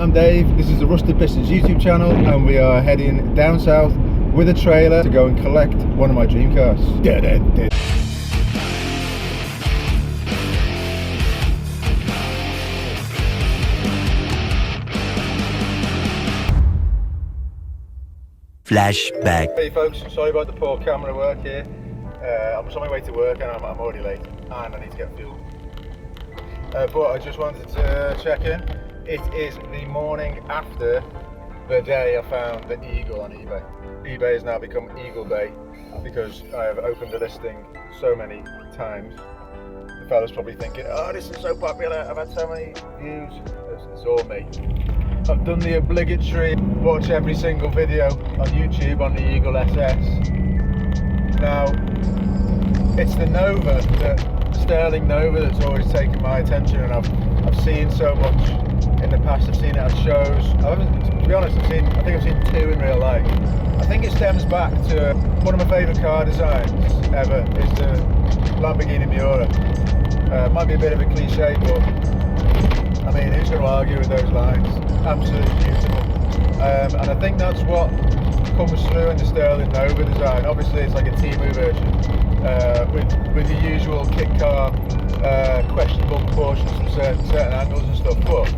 I'm Dave, this is the Rusted Pistons YouTube channel, and we are heading down south with a trailer to go and collect one of my dream cars. Flashback. Hey folks, sorry about the poor camera work here. I'm on my way to work and I'm already late, and I need to get fuel. But I just wanted to check in. It is the morning after the day I found the Eagle on eBay. eBay has now become Eagle Bay because I have opened the listing so many times. The fella's probably thinking, oh, this is so popular, I've had so many views. It's all me. I've done the obligatory watch every single video on YouTube on the Eagle SS. Now, it's the Nova, the Sterling Nova, that's always taken my attention, and I've seen so much in the past. I've seen it at shows. To be honest, I think I've seen two in real life. I think it stems back to one of my favourite car designs ever is the Lamborghini Miura. Might be a bit of a cliche, but I mean, who's going to argue with those lines? Absolutely beautiful. And I think that's what comes through in the Sterling Nova design. Obviously, it's like a Timu version with the usual kit car questionable proportions from certain angles and stuff. But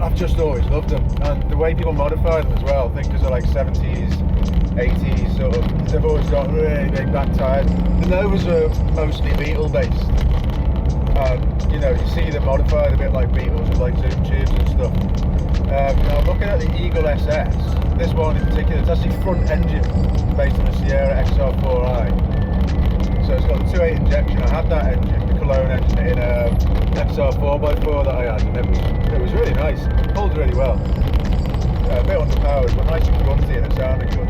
I've just always loved them, and the way people modify them as well. I think because they're like 70s, 80s sort of. They've always got really big back tyres. The Novas are mostly Beetle based. You know, you see them modified a bit like Beetles with like zoom tubes and stuff. Now looking at the Eagle SS, this one in particular, it's actually front engine based on the Sierra XR4i. So it's got the 2.8 injection. I had that engine, the Cologne engine, in a XR 4x4 that I had, and it was really nice. It pulled really well. A bit underpowered, but nice and grunty, and it sounded good.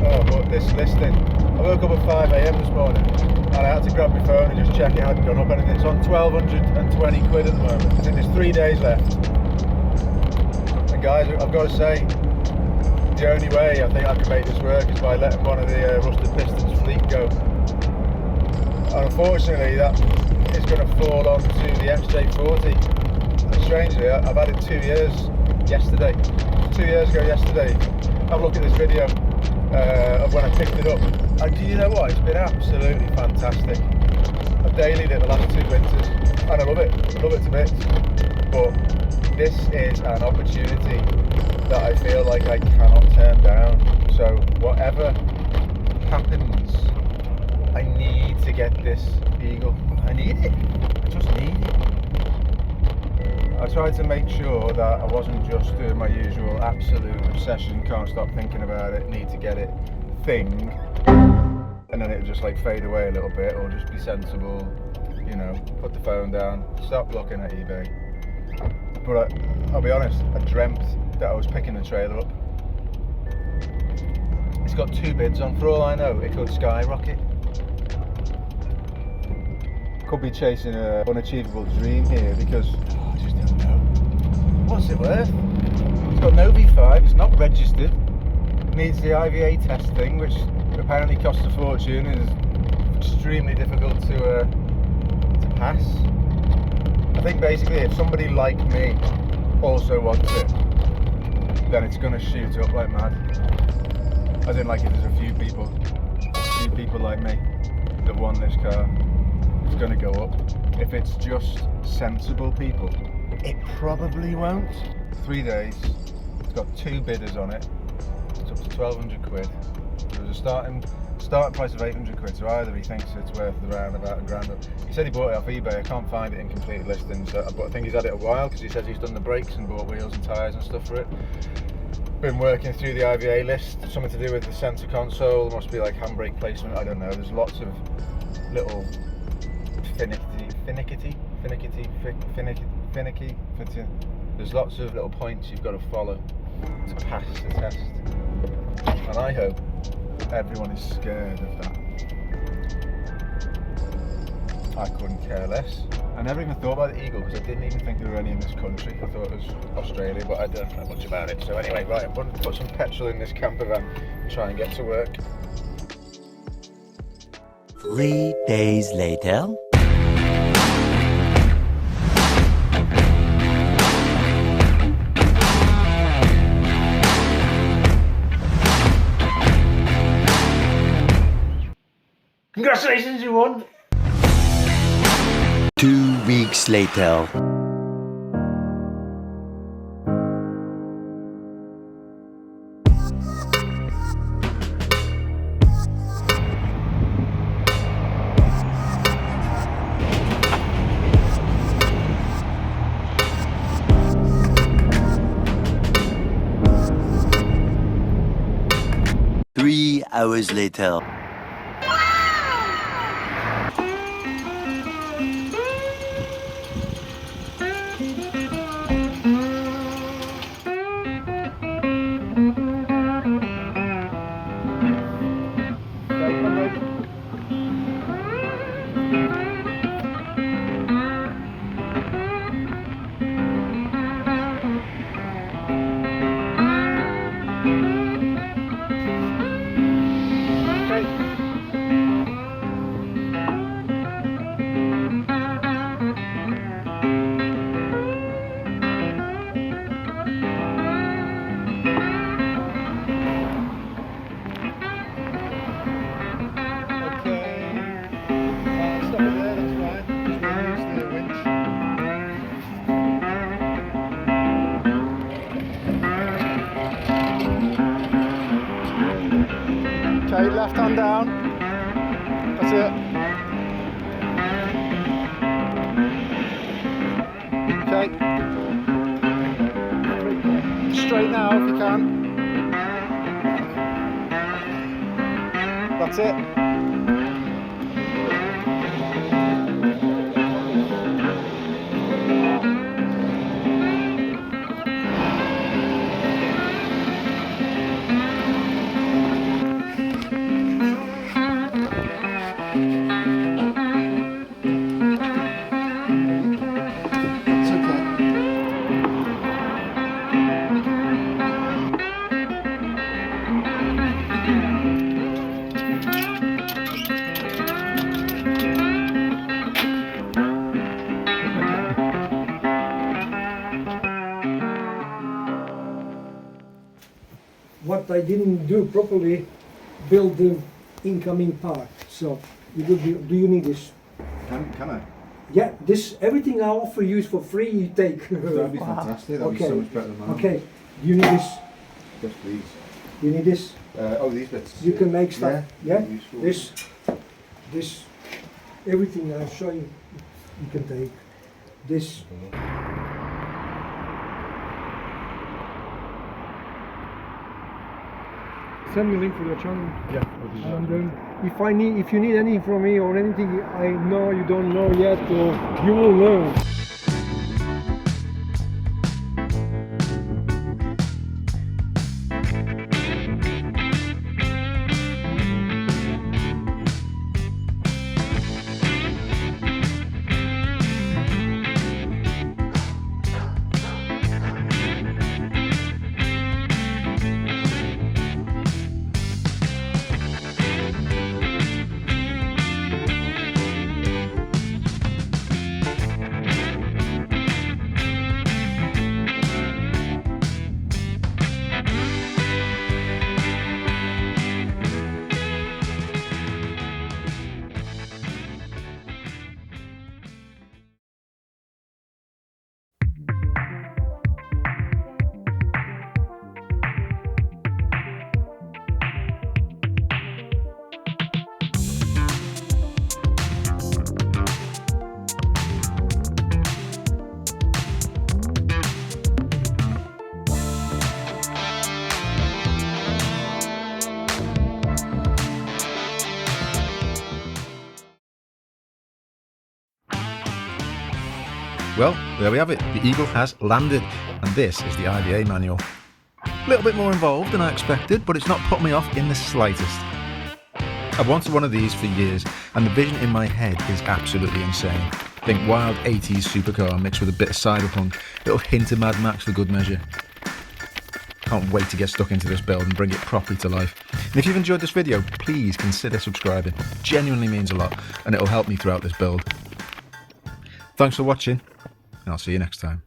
Oh, but this listing, I woke up at 5 AM this morning, and I had to grab my phone and just check it hadn't gone up anything. It's on 1,220 quid at the moment. I think there's 3 days left. And guys, I've got to say, the only way I think I can make this work is by letting one of the Rusted Pistons fleet go. And unfortunately, that is going to fall onto the XJ40. And strangely, I've had it 2 years yesterday. 2 years ago yesterday, I've looked at this video of when I picked it up. And do you know what? It's been absolutely fantastic. I've dailied it the last 2 winters, and I love it. I love it to bits. But this is an opportunity that I feel like I cannot turn down. So whatever happens, I need to get this Eagle. I need it. I just need it. I tried to make sure that I wasn't just doing my usual absolute obsession, can't stop thinking about it, need to get it thing, and then it would just like fade away a little bit, or just be sensible, you know, put the phone down, stop looking at eBay. But I'll be honest, I dreamt that I was picking the trailer up. It's got 2 bids on. For all I know, it could skyrocket. Could be chasing an unachievable dream here, because I just don't know. What's it worth? It's got no V5, it's not registered, needs the IVA testing, which apparently costs a fortune, is extremely difficult to pass. I think basically if somebody like me also wants it, then it's going to shoot up like mad. As in, like, if there's a few people like me that want this car, it's going to go up. If it's just sensible people, it probably won't. 3 days, it's got 2 bidders on it, it's up to 1,200 quid. There was a starting price of 800 quid, so either he thinks it's worth around about £1,000. He said he bought it off eBay. I can't find it in completed listings, but I think he's had it a while, because he says he's done the brakes and bought wheels and tyres and stuff for it. Been working through the IVA list, something to do with the centre console, must be like handbrake placement, I don't know. There's lots of little finicky. There's lots of little points you've got to follow to pass the test, and I hope everyone is scared of that. I couldn't care less. I never even thought about the Eagle, because I didn't even think there were any in this country. I thought it was Australia, but I don't know much about it. So anyway, right, I'm going to put some petrol in this camper van and try and get to work. 3 days later. Congratulations, you won! 2 weeks later. Three hours later. Okay, left hand down. That's it. Okay. Straight now if you can. That's it. What I didn't do properly, build the incoming part. So, you would be, do you need this? Can I? Yeah, this, everything I offer you is for free, you take. That'd be fantastic. That'd be so much better than mine. Okay, do you need this? Yes, please. You need this? Oh, these bits. You can make stuff. Yeah? Useful. This, everything I'll show you, you can take. This. Send me a link for your channel. Yeah. And if you need anything from me or anything I know you don't know yet, or you will learn. Well, there we have it. The Eagle has landed, and this is the IBA manual. A little bit more involved than I expected, but it's not put me off in the slightest. I've wanted one of these for years, and the vision in my head is absolutely insane. Think wild 80s supercar mixed with a bit of cyberpunk, little hint of Mad Max for good measure. Can't wait to get stuck into this build and bring it properly to life. And if you've enjoyed this video, please consider subscribing. It genuinely means a lot, and it'll help me throughout this build. Thanks for watching, and I'll see you next time.